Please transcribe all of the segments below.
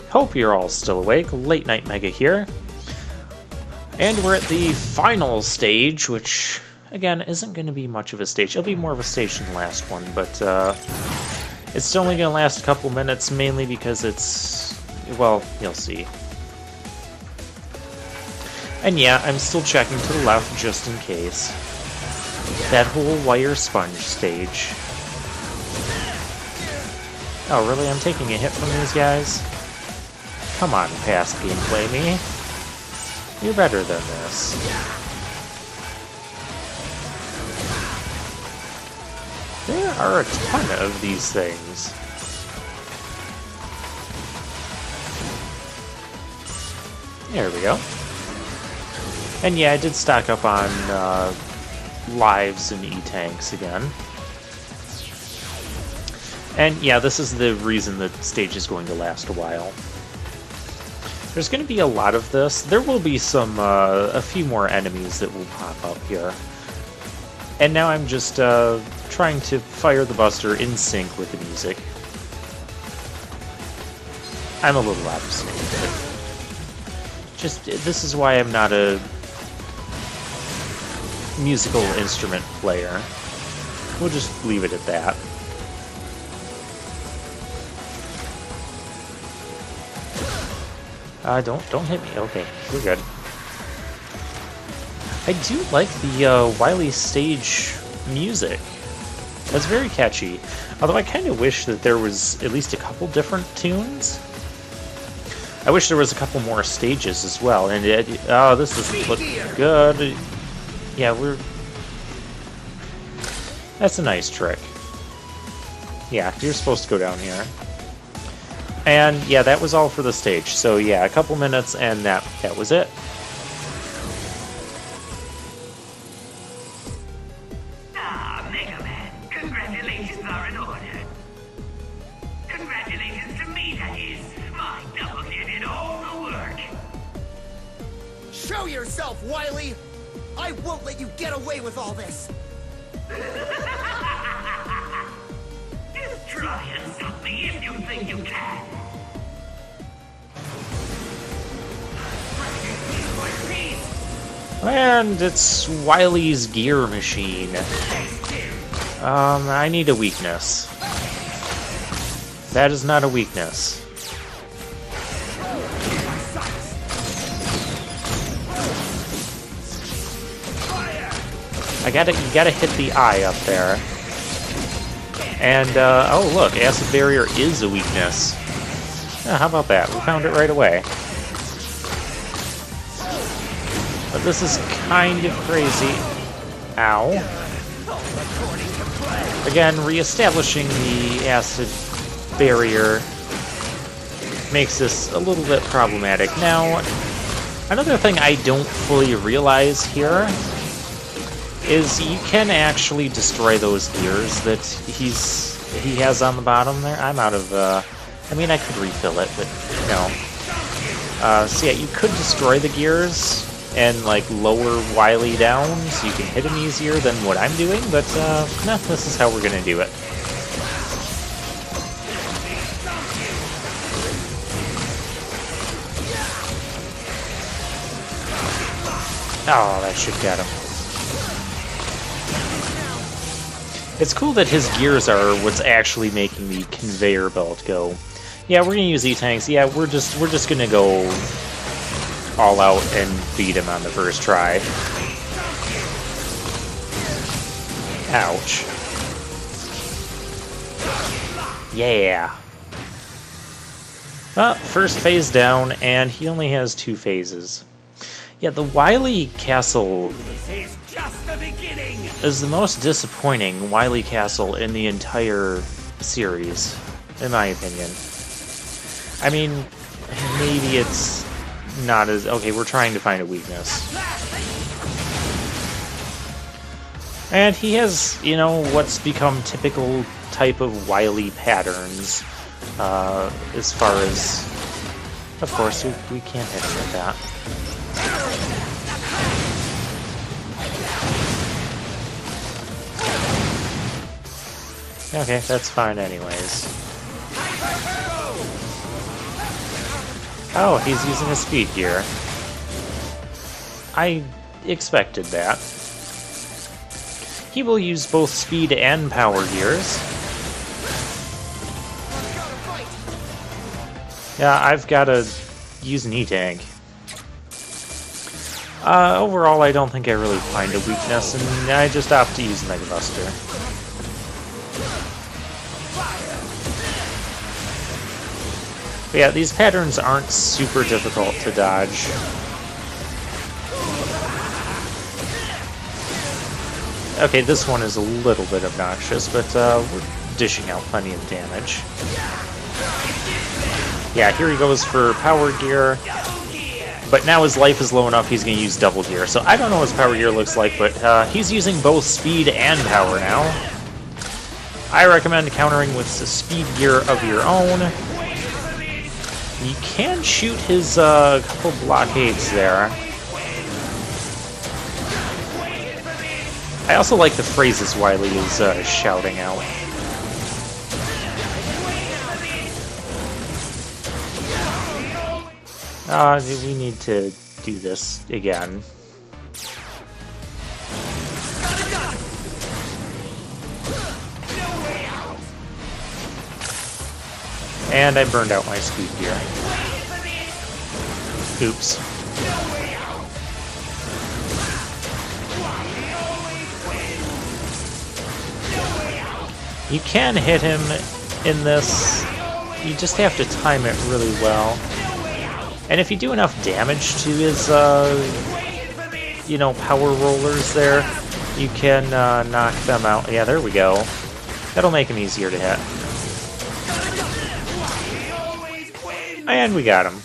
Hope you're all still awake. Late Night Mega here. And we're at the final stage, which, again, isn't going to be much of a stage. It'll be more of a stage than the last one, but it's still only going to last a couple minutes, mainly because it's, well, you'll see. And yeah, I'm still checking to the left just in case. That whole wire sponge stage. Oh, really? I'm taking a hit from these guys? Come on, past gameplay me. You're better than this. There are a ton of these things. There we go. And yeah, I did stock up on lives and E-tanks again. And yeah, this is the reason the stage is going to last a while. There's going to be a lot of this. There will be some, a few more enemies that will pop up here. And now I'm just trying to fire the Buster in sync with the music. I'm a little out of sync with it. Just, this is why I'm not a musical instrument player. We'll just leave it at that. Don't hit me. Okay, we're good. I do like the Wily stage music. That's very catchy. Although I kind of wish that there was at least a couple different tunes. I wish there was a couple more stages as well. And oh, this doesn't look good. Yeah, that's a nice trick. Yeah, you're supposed to go down here. And yeah, that was all for the stage. So yeah, a couple minutes and that was it. Ah, Mega Man, congratulations are in order. Congratulations to me, that is. My doppelganger did all the work. Show yourself, Wily! I won't let you get away with all this! Just try and stop me if you think you can. And it's Wily's gear machine. I need a weakness. That is not a weakness. You gotta hit the eye up there. And, oh look, acid barrier is a weakness. Oh, how about that? We found it right away. But this is kind of crazy. Ow. Again, re-establishing the acid barrier makes this a little bit problematic. Now, another thing I don't fully realize here is you can actually destroy those gears that he has on the bottom there. I'm out of, I mean, I could refill it, but no. So yeah, you could destroy the gears and like lower Wily down so you can hit him easier than what I'm doing, but no, this is how we're gonna do it. Oh, that should get him. It's cool that his gears are what's actually making the conveyor belt go. Yeah, we're gonna use E-tanks. Yeah, we're just gonna go all out and beat him on the first try. Ouch. Yeah. First phase down, and he only has 2 phases. Yeah, the Wily Castle is the most disappointing Wily Castle in the entire series, in my opinion. I mean, maybe it's not as... Okay, we're trying to find a weakness. And he has, you know, what's become typical type of Wily patterns, as far as... Of course, we can't hit him with that. Okay, that's fine anyways. Oh, he's using a speed gear. I expected that. He will use both speed and power gears. Yeah, I've got to use an E-Tank. Overall, I don't think I really find a weakness, and I just opt to use Mega Buster. But yeah, these patterns aren't super difficult to dodge. Okay, this one is a little bit obnoxious, but we're dishing out plenty of damage. Yeah, here he goes for power gear. But now his life is low enough, he's going to use double gear. So I don't know what his power gear looks like, but he's using both speed and power now. I recommend countering with the speed gear of your own. You can shoot his couple blockades there. I also like the phrases Wily is shouting out. We need to do this again. And I burned out my speed gear. Oops. You can hit him in this, you just have to time it really well. And if you do enough damage to his, you know, power rollers there, you can knock them out. Yeah, there we go. That'll make him easier to hit. And we got him.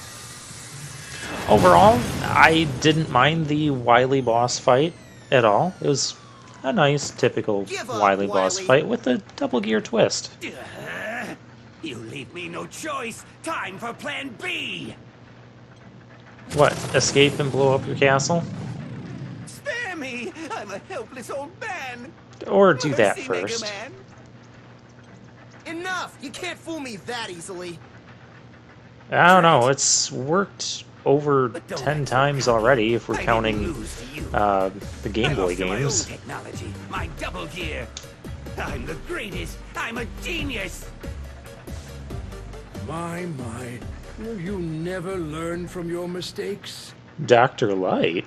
Overall, I didn't mind the Wily boss fight at all. It was a nice, typical Wily boss fight with a double gear twist. You leave me no choice. Time for Plan B. What, escape and blow up your castle? Spare me! I'm a helpless old man. Or do that Mercy, first. Mega Man. Enough! You can't fool me that easily. I don't know, it's worked over 10 times already if we're counting the Game Boy games. Technology, my double gear. I'm the greatest. I'm a genius. My, will you never learn from your mistakes? Dr. Light?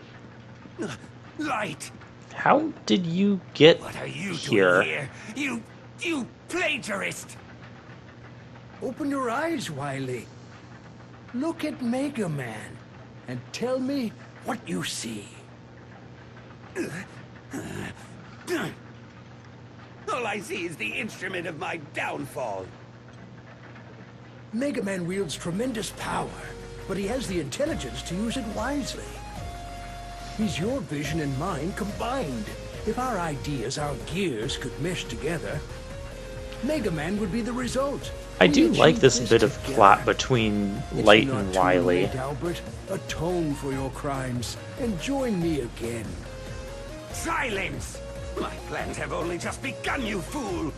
Light. How did you get What are you here? doing here? You plagiarist. Open your eyes, Wiley. Look at Mega Man and tell me what you see. All I see is the instrument of my downfall. Mega Man wields tremendous power, but he has the intelligence to use it wisely. He's your vision and mine combined. If our ideas, our gears, could mesh together, Mega Man would be the result. I do We like achieved this bit of together. plot between It's Light not and too Wily. late, Albert. Atone for your crimes and join me again. Silence! My plans have only just begun, you fool!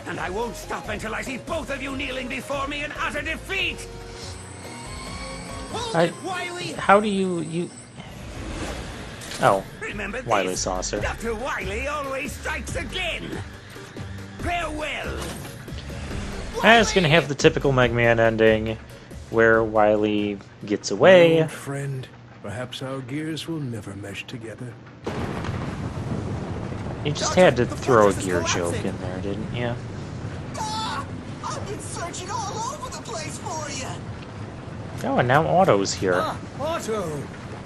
And I won't stop until I see both of you kneeling before me in utter defeat! Hold it, Wily! How do you... Oh, Remember this? Wily Saucer. Dr. Wily always strikes again! Farewell! And it's gonna have the typical Mega Man ending, where Wily gets away. Old friend, perhaps our gears will never mesh together. You just had to throw a gear joke in there, didn't you? Ah! I've been searching all over the place for you! Oh, and now Otto's here. Ah, Otto!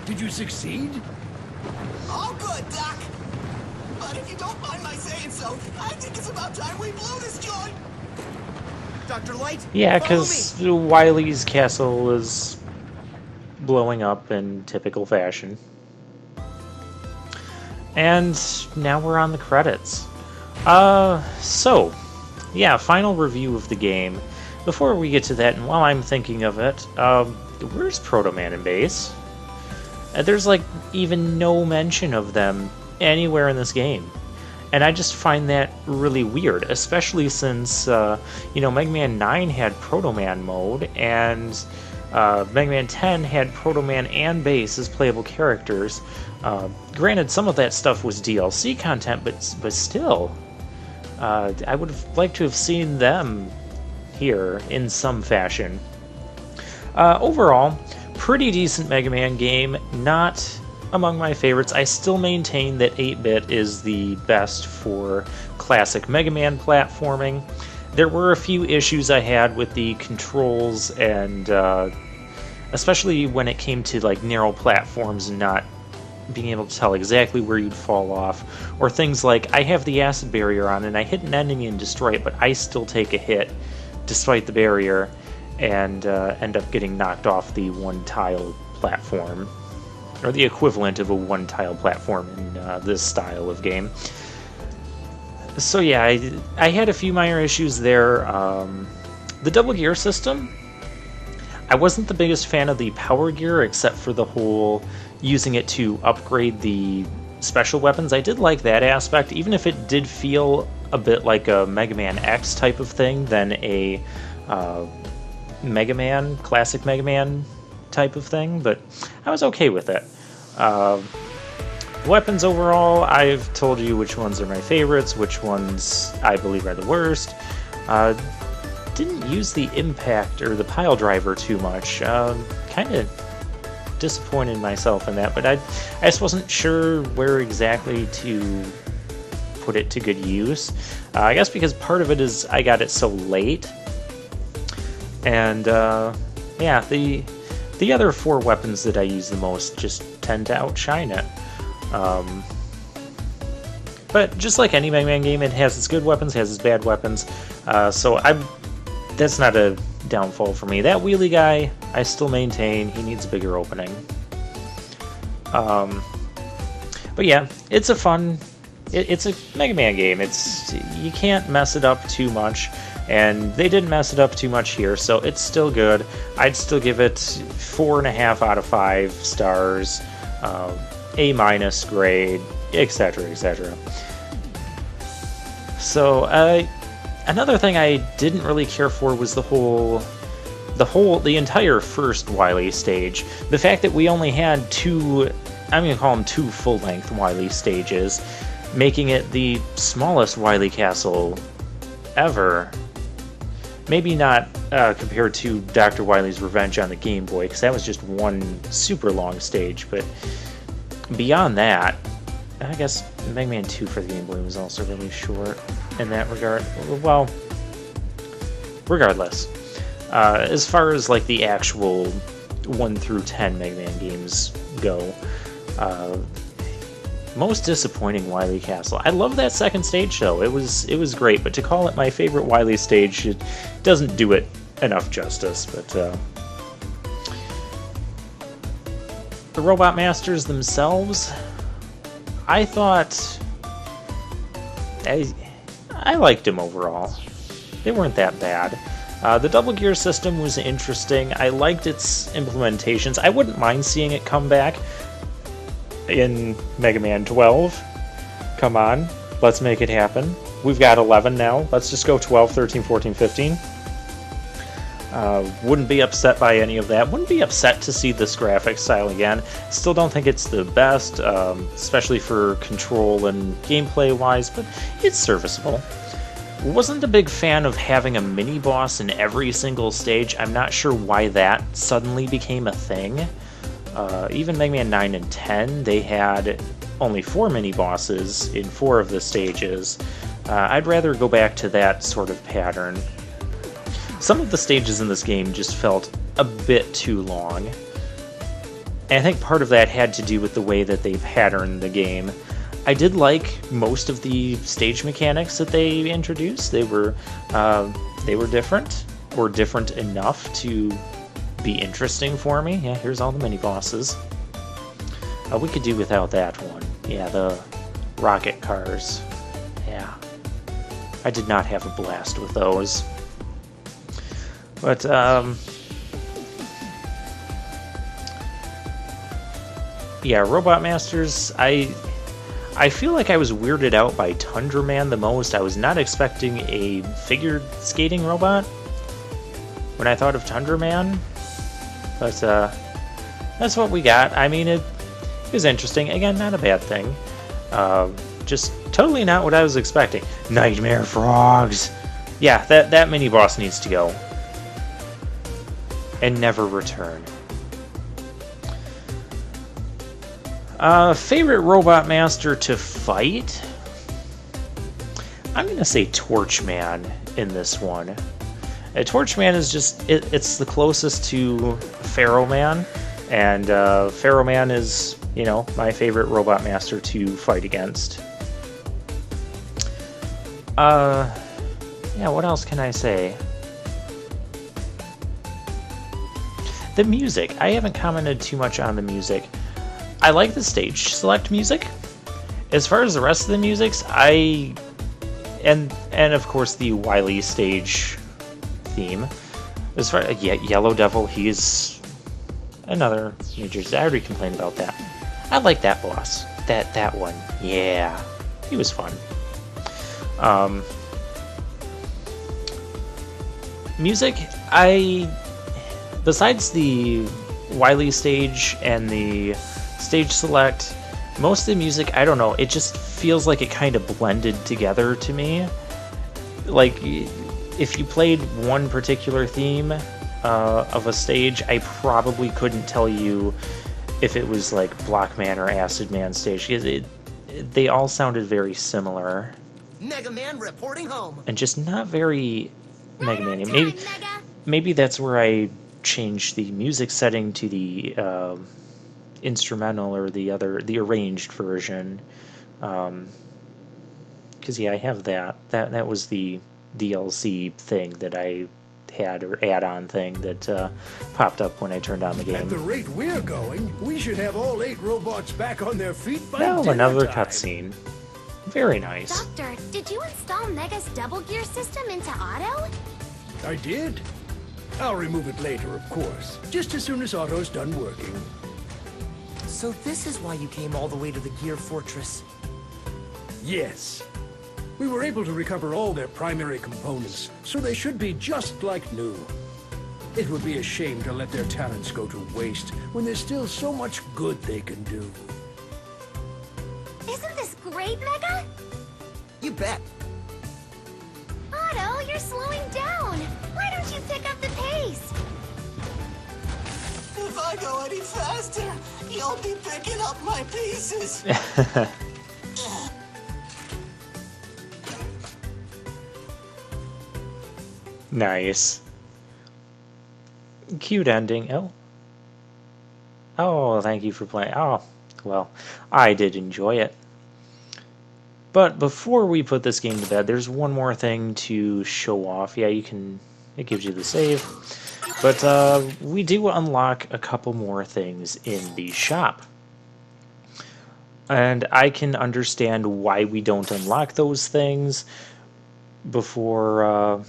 Did you succeed? All good, Doc! But if you don't mind my saying so, I think it's about time we blew this joint! Dr. Light, Yeah, follow because me. Wily's castle is blowing up in typical fashion. And now we're on the credits. So, yeah, final review of the game. Before we get to that, and while I'm thinking of it, where's Proto Man and Base? There's, like, even no mention of them anywhere in this game. And I just find that really weird, especially since, you know, Mega Man 9 had Proto Man mode, and Mega Man 10 had Proto Man and Bass as playable characters. Granted, some of that stuff was DLC content, but still, I would have liked to have seen them here in some fashion. Overall, pretty decent Mega Man game, not among my favorites. I still maintain that 8-bit is the best for classic Mega Man platforming. There were a few issues I had with the controls, and especially when it came to like narrow platforms and not being able to tell exactly where you'd fall off, or things like I have the acid barrier on and I hit an enemy and destroy it, but I still take a hit despite the barrier and end up getting knocked off the one-tile platform, or the equivalent of a one-tile platform in this style of game. So yeah, I had a few minor issues there. The double gear system, I wasn't the biggest fan of the power gear, except for the whole using it to upgrade the special weapons. I did like that aspect, even if it did feel a bit like a Mega Man X type of thing than a Mega Man, classic Mega Man type of thing, but I was okay with it. Weapons overall, I've told you which ones are my favorites, which ones I believe are the worst. Didn't use the impact or the pile driver too much. Kind of disappointed myself in that, but I just wasn't sure where exactly to put it to good use. I guess because part of it is I got it so late, and yeah, the other 4 weapons that I use the most just tend to outshine it. But just like any Mega Man game, it has its good weapons, has its bad weapons, so that's not a downfall for me. That Wily guy, I still maintain he needs a bigger opening. But yeah, it's a fun, it's a Mega Man game. You can't mess it up too much, and they didn't mess it up too much here, so it's still good. I'd still give it 4.5 out of 5 stars, A- grade, etc., etc. So, another thing I didn't really care for was the entire first Wily stage. The fact that we only had 2, I'm going to call them 2 full-length Wily stages, making it the smallest Wily castle ever. Maybe not compared to Dr. Wily's Revenge on the Game Boy, because that was just one super long stage, but beyond that, I guess Mega Man 2 for the Game Boy was also really short in that regard. Well, regardless, as far as like the actual 1 through 10 Mega Man games go, most disappointing Wily Castle. I love that second stage though. It was great, but to call it my favorite Wily stage, it doesn't do it enough justice. But the Robot Masters themselves, I thought I liked them overall. They weren't that bad. The double gear system was interesting. I liked its implementations. I wouldn't mind seeing it come back in Mega Man 12. Come on, let's make it happen. We've got 11 now. Let's just go 12, 13, 14, 15. Wouldn't be upset by any of that. Wouldn't be upset to see this graphic style again. Still don't think it's the best, especially for control and gameplay wise, but it's serviceable. Wasn't a big fan of having a mini-boss in every single stage. I'm not sure why that suddenly became a thing. Even Mega Man 9 and 10, they had only 4 mini-bosses in 4 of the stages. I'd rather go back to that sort of pattern. Some of the stages in this game just felt a bit too long. And I think part of that had to do with the way that they patterned the game. I did like most of the stage mechanics that they introduced. They were different, or different enough to be interesting for me. Yeah, here's all the mini-bosses. We could do without that one. Yeah, the rocket cars. Yeah. I did not have a blast with those. But, yeah, Robot Masters, I feel like I was weirded out by Tundra Man the most. I was not expecting a figure skating robot when I thought of Tundra Man. But that's what we got. I mean, it was interesting. Again, not a bad thing. Just totally not what I was expecting. Nightmare frogs! Yeah, that mini-boss needs to go. And never return. Favorite Robot Master to fight? I'm gonna say Torchman in this one. Torchman is just, it's the closest to Pharaoh Man, and Pharaoh Man is, you know, my favorite Robot Master to fight against. Yeah, what else can I say? The music. I haven't commented too much on the music. I like the stage select music. As far as the rest of the musics, and of course the Wily stage theme. As far yeah, Yellow Devil, he's another major. I already complained about that. I like that boss. That one. Yeah, he was fun. Music, besides the Wily stage and the stage select, most of the music, I don't know, it just feels like it kind of blended together to me. Like, if you played one particular theme of a stage, I probably couldn't tell you if it was like Block Man or Acid Man stage, because they all sounded very similar. Mega Man reporting home. And just not very Mega Man. Maybe that's where I changed the music setting to the instrumental or the arranged version. Because yeah, I have that. That was the DLC thing that I had, or add-on thing that popped up when I turned on the game. At the rate we're going, we should have all 8 robots back on their feet by Well, another dinner time. cutscene. Very nice. Doctor, did you install Mega's double gear system into auto? I did. I'll remove it later, of course. Just as soon as Otto's done working. So this is why you came all the way to the Gear Fortress. Yes. We were able to recover all their primary components, so they should be just like new. It would be a shame to let their talents go to waste when there's still so much good they can do. Isn't this great, Mega? You bet. Otto, you're slowing down. Why don't you pick up the pace? If I go any faster, you'll be picking up my pieces. Nice. Cute ending. Oh, thank you for playing. Oh, well, I did enjoy it. But before we put this game to bed, there's one more thing to show off. Yeah, it gives you the save. But we do unlock a couple more things in the shop. And I can understand why we don't unlock those things before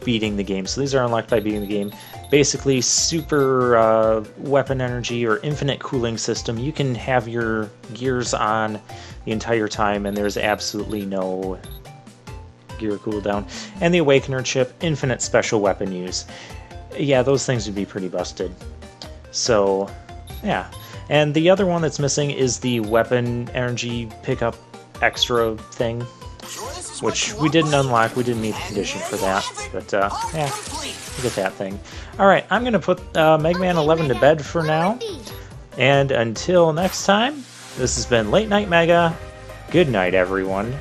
beating the game. So these are unlocked by beating the game. Basically, super weapon energy or infinite cooling system. You can have your gears on the entire time, and there's absolutely no gear cooldown. And the Awakener chip, infinite special weapon use. Yeah, those things would be pretty busted. So, yeah. And the other one that's missing is the weapon energy pickup extra thing, which we didn't unlock. We didn't meet the condition for that, but yeah, we'll get that thing. Alright, I'm going to put Mega Man 11 to bed for now, and until next time, this has been Late Night Mega. Good night, everyone.